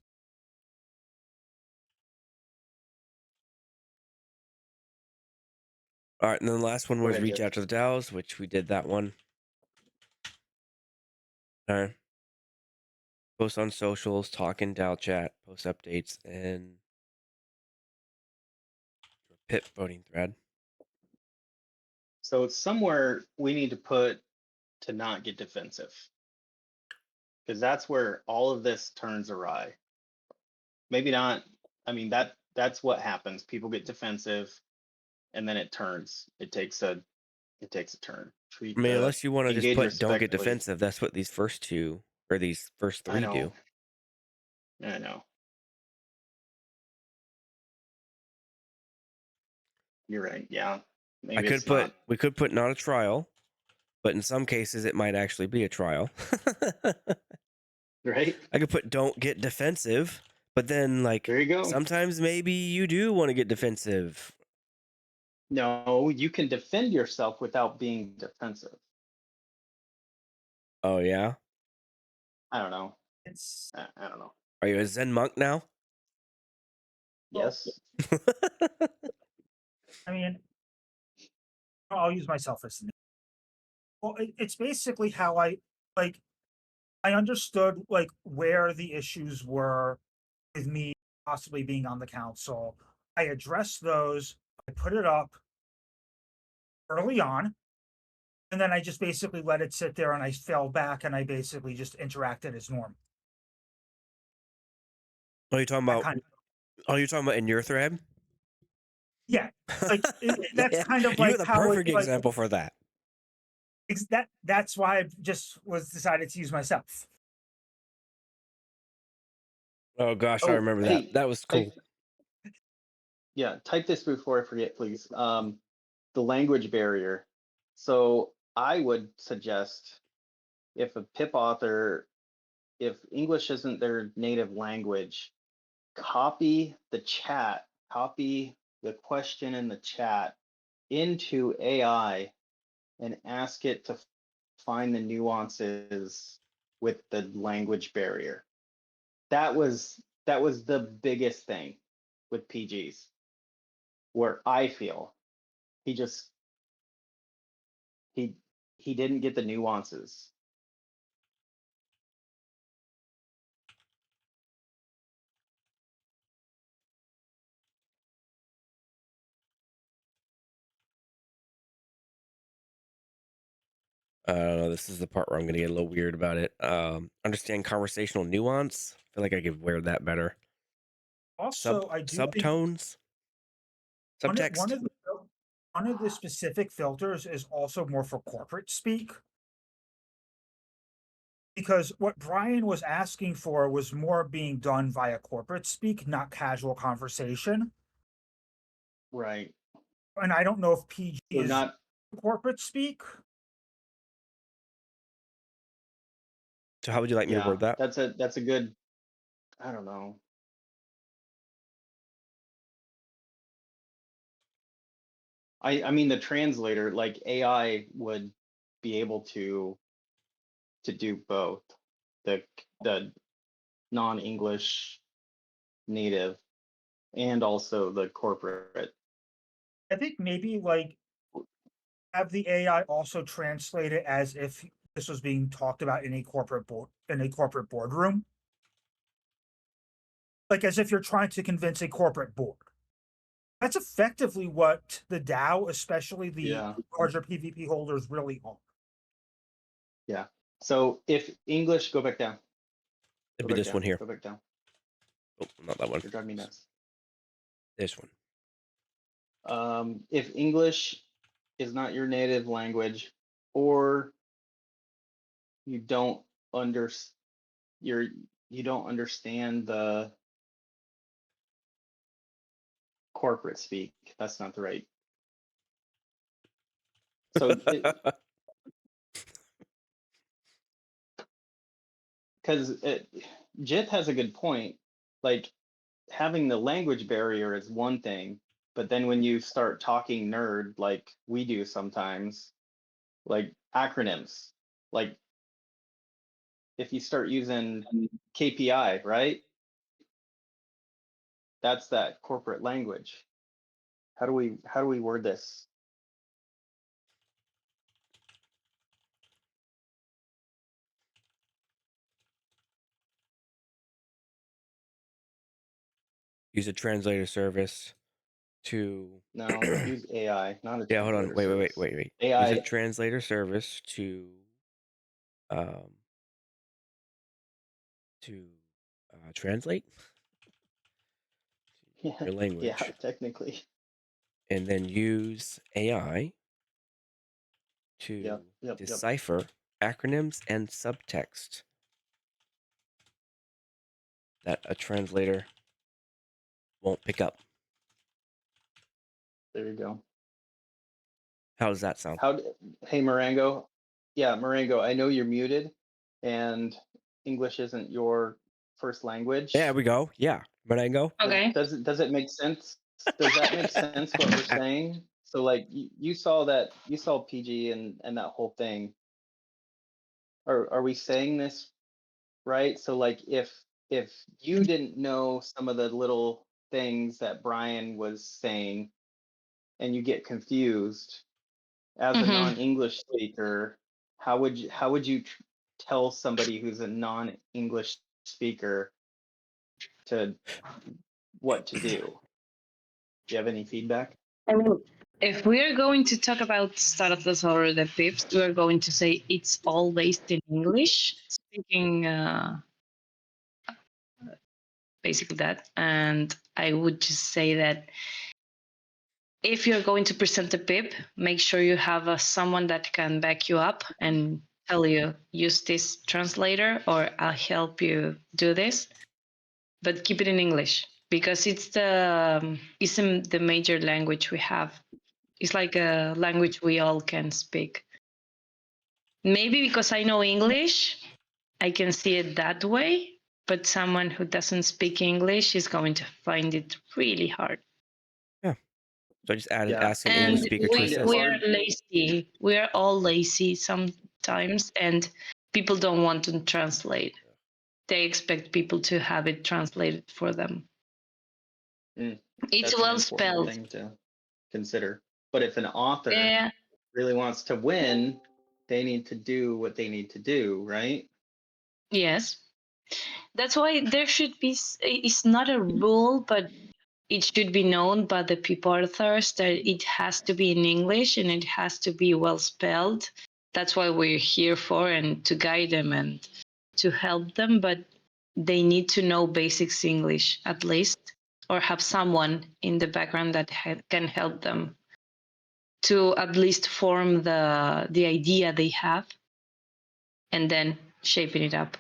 All right, and then the last one Go was ahead, reach Jeff. out to the DAOs, which we did that one. All right. Post on socials, talk in DAO chat, post updates, and pip voting thread. So somewhere we need to put to not get defensive, because that's where all of this turns awry. Maybe not. I mean, that's what happens. People get defensive, and then it turns. It takes a turn. I mean, unless you want to just Engage put don't get respectfully. defensive, that's what these first two or these first I three know. do. I know. You're right. Yeah. Maybe it's not. We could put not a trial, but in some cases it might actually be a trial. Right. I could put don't get defensive, but then like There you go. sometimes maybe you do want to get defensive. No, you can defend yourself without being defensive. Oh yeah? I don't know. it's I don't know. Are you a Zen monk now? Yes. I mean, I'll use myself as an. Well, it's basically how like I understood like where the issues were with me possibly being on the council. I addressed those. I put it up early on, and then I just basically let it sit there, and I fell back, and I basically just interacted as normal. Are you talking I about? kind of, Are you talking about in your thread? yeah, like that's Yeah, kind of you're like the how it perfect like example for that. that's why I just was decided to use myself. Oh gosh, I Oh, remember that. hey, That was type, cool. yeah, type this before I forget, please. The language barrier. So I would suggest if a PIP author, if English isn't their native language, copy the chat, copy the question in the chat into AI and ask it to find the nuances with the language barrier. That was the biggest thing with PGs, where I feel he just he he didn't get the nuances. I don't know. This is the part where I'm going to get a little weird about it. Understand conversational nuance. I feel like I could wear that better. Also, I do think Subtones, one of, subtext. one of the specific filters is also more for corporate speak. Because what Brian was asking for was more being done via corporate speak, not casual conversation. Right. And I don't know if PG So is not corporate speak. So how would you like me to yeah, word that? that's a good, I don't know. I mean the translator, like AI would be able to do both. The non-English native and also the corporate. I think maybe like have the AI also translate it as if this was being talked about in a corporate boardroom. Like as if you're trying to convince a corporate board. That's effectively what the DAO, especially the Yeah. larger PvP holders, really are. Yeah. So if English, go back down. It'd Go be back this one down. here. Go back down. Oh, not that one. You're driving me nuts. This one. If English is not your native language, or you don't under you don't understand the corporate speak, that's not the right. So because Jith has a good point. Like having the language barrier is one thing, but then when you start talking nerd like we do sometimes, like acronyms, like if you start using KPI, right? That's that corporate language. How do we word this? Use a translator service to. No, use AI, not a Yeah, hold on. translator Wait. service. Use a AI, translator service um to translate yeah, your yeah, language, technically. and then use AI to Yep. decipher acronyms and subtext that a translator won't pick up. There you go. How does that sound? Hey Marango, yeah, Marango, I know you're muted, and English isn't your first language. There we go. Yeah, Marengo. Okay. Does it make sense? Does that make sense what we're saying? So like you saw PG and that whole thing. Are we saying this right? So like if you didn't know some of the little things that Brian was saying and you get confused as a non-English speaker, how would you tell somebody who's a non-English speaker to what to do? Do you have any feedback? I mean, if we are going to talk about startups or the pips, we are going to say it's all based in English, speaking basically that. And I would just say that if you're going to present a pip, make sure you have someone that can back you up and tell you, use this translator or I'll help you do this. But keep it in English because it's the major language we have. It's like a language we all can speak. Maybe because I know English, I can see it that way. But someone who doesn't speak English is going to find it really hard. Yeah. So I just added Yeah. asking And English speaker to we assist. are lazy. We are all lazy sometimes, and people don't want to translate. They expect people to have it translated for them. It's That's an well important spelled. thing to consider. But if an author Yeah. really wants to win, they need to do what they need to do, right? Yes. That's why there should be. It's not a rule, but it should be known by the people authors that it has to be in English and it has to be well spelled. That's why we're here for and to guide them and to help them. But they need to know basics English at least, or have someone in the background that can help them to at least form the idea they have and then shaping it up.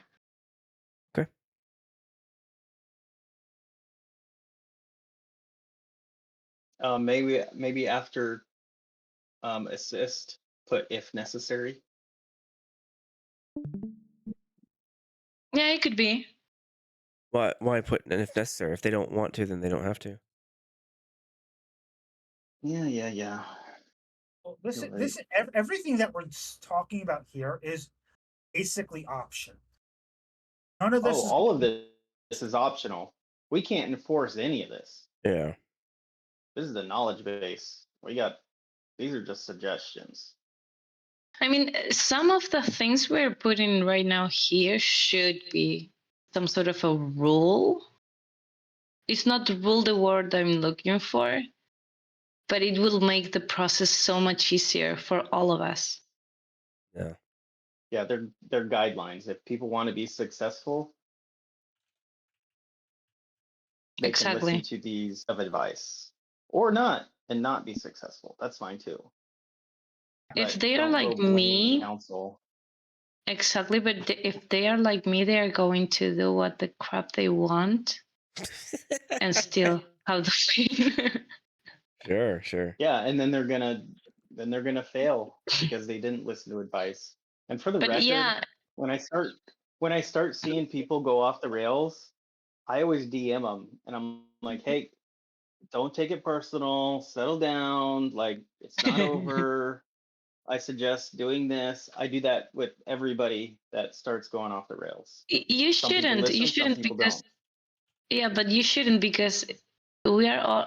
Okay. Maybe after assist, put if necessary. Yeah, it could be. Why put and if necessary? If they don't want to, then they don't have to. Yeah. Well, You're right. everything that we're talking about here is basically option. None of this is All of this is optional. We can't enforce any of this. Yeah. This is the knowledge base. These are just suggestions. I mean, some of the things we're putting right now here should be some sort of a rule. It's not rule the word I'm looking for, but it will make the process so much easier for all of us. Yeah. Yeah, they're guidelines. If people want to be successful, they can listen Exactly. to these of advice or not and not be successful. That's fine too. If But they are don't like go blaming me, counsel. exactly, but if they are like me, they are going to do what the crap they want and still have the win. Sure. Yeah, and then they're gonna fail because they didn't listen to advice. And for the But record, yeah, when I start seeing people go off the rails, I always DM them and I'm like, hey, don't take it personal, settle down, like it's not over. I suggest doing this. I do that with everybody that starts going off the rails. you Some people shouldn't. You listen, some shouldn't people because don't. yeah, but you shouldn't because we are all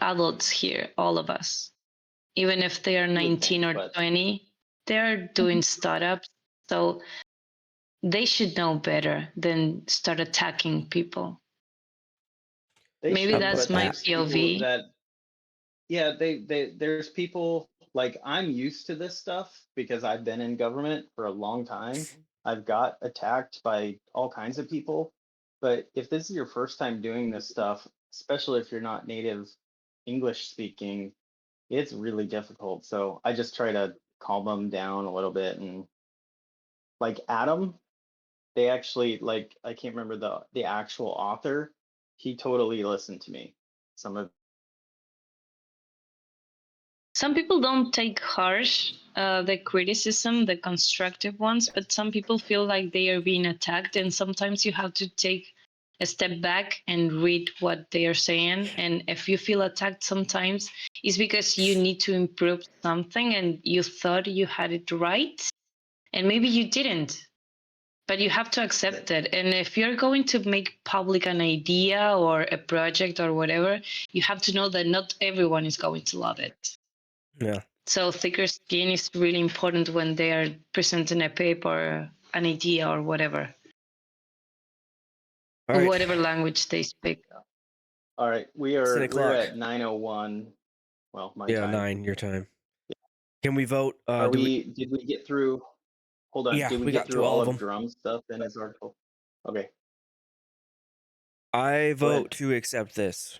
adults here, all of us. Even if they are You would 19 think, or but 20, they're doing startups. So they should know better than start attacking people. they Maybe How should. that's about But my that? there's people POV. that, yeah, there's people like I'm used to this stuff because I've been in government for a long time. I've got attacked by all kinds of people. But if this is your first time doing this stuff, especially if you're not native English speaking, it's really difficult. So I just try to calm them down a little bit. And like Adam, they actually, like, I can't remember the actual author. He totally listened to me. Some of Some people don't take harsh the criticism, the constructive ones, but some people feel like they are being attacked, and sometimes you have to take a step back and read what they are saying. And if you feel attacked sometimes, it's because you need to improve something and you thought you had it right, and maybe you didn't. but you have to accept it. And if you're going to make public an idea or a project or whatever, you have to know that not everyone is going to love it. Yeah. So thicker skin is really important when they are presenting a paper, an idea, or whatever. All right. Whatever language they speak. All right, 10 we're o'clock. at 9:01. Well, my Yeah, time. 9 your time. Can we vote? Are did we get through? Hold on. Yeah, Did we we get got through through all all of of them. Drum's stuff in his article? Okay. I Go ahead. vote to accept this.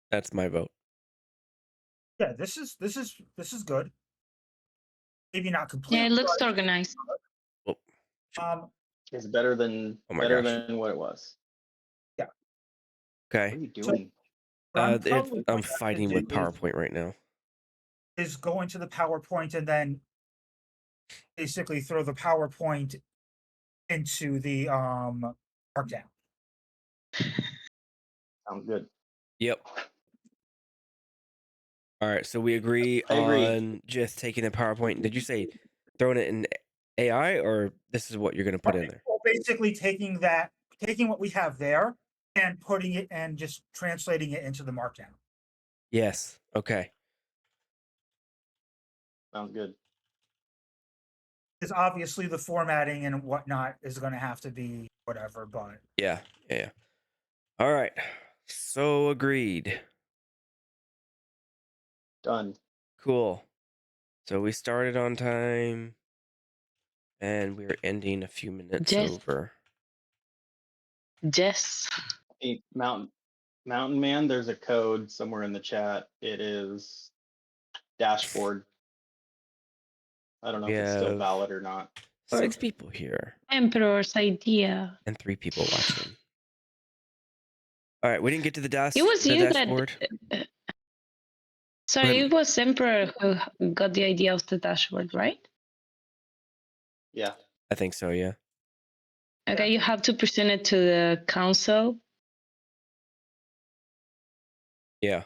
That's my vote. Yeah, this is good. Maybe not completely. Yeah, it looks organized. Oh, It's better than Oh my gosh. than what it was. What okay. are you doing? Probably I'm what I fighting do with PowerPoint right now. is go into the PowerPoint and then basically throw the PowerPoint into the markdown. Sounds good. Yep. All right, so we agree I agree. on just taking the PowerPoint. Did you say throwing it in AI, or this is what you're going to put in there? Well, basically taking what we have there and putting it and just translating it into the markdown. Yes. Okay. Sounds good. Because obviously the formatting and whatnot is going to have to be whatever, but Yeah. All right. So agreed. Done. Cool. So we started on time, and we're ending a few minutes Yes. over. Yes. Hey, Mountain Man, there's a code somewhere in the chat. It is dashboard. I don't know We if it's still have valid or not. 6 people here Emperor's idea. and 3 people watching. All right, we didn't get to the It was you dashboard. that. Sorry, it was Emperor who got the idea of the dashboard, right? Yeah. I think so. Yeah. Okay, you have to present it to the council. Yeah.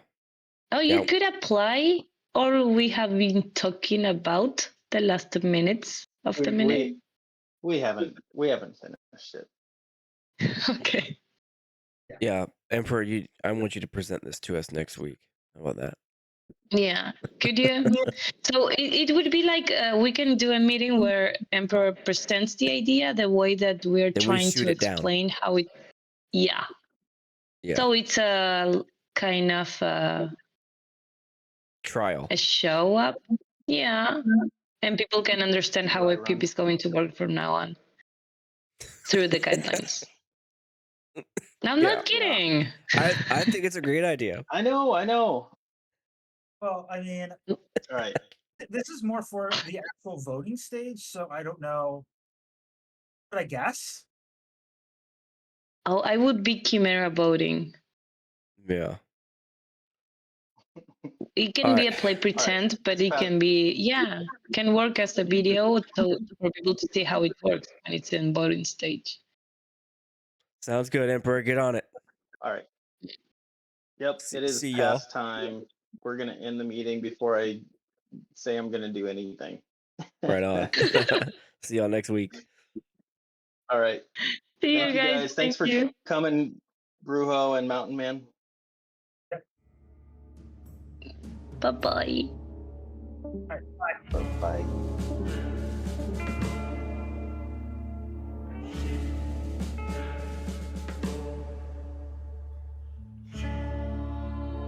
Oh, you Yeah. could apply, or we have been talking about the last minutes of the minute. We haven't finished it. Okay. Yeah. Emperor, I want you to present this to us next week. How about that? Yeah. Could you? So it would be like we can do a meeting where Emperor presents the idea the way that we're Then we trying shoot to it down. explain how it. Yeah. Yeah. So it's a kind of Trial. a show up. Yeah. And people can understand how a PIP is going to work from now on through the guidelines. I'm not kidding. I think it's a great idea. I know. well, I mean, All right. this is more for the actual voting stage, so I don't know. But I guess. Oh, I would be Chimera voting. Yeah. It can All be right. a play pretend, but it can be, can work as a video so for people to see how it works when it's in voting stage. Sounds good, Emperor. Get on it. All right. Yep, it is See y'all. past time. We're gonna end the meeting before I say I'm gonna do anything. Right on. See y'all next week. All right. See Thank you guys. Thanks for coming, Brujo and Mountain Man. Bye-bye. All right, bye. Bye.